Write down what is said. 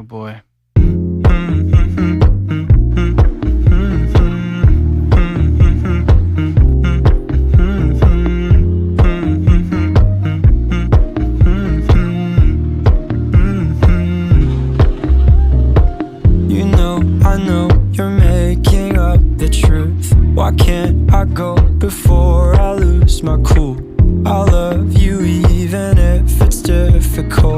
Oh boy. You know, I know you're making up the truth. Why can't I go before I lose my cool? I love you even if it's difficult.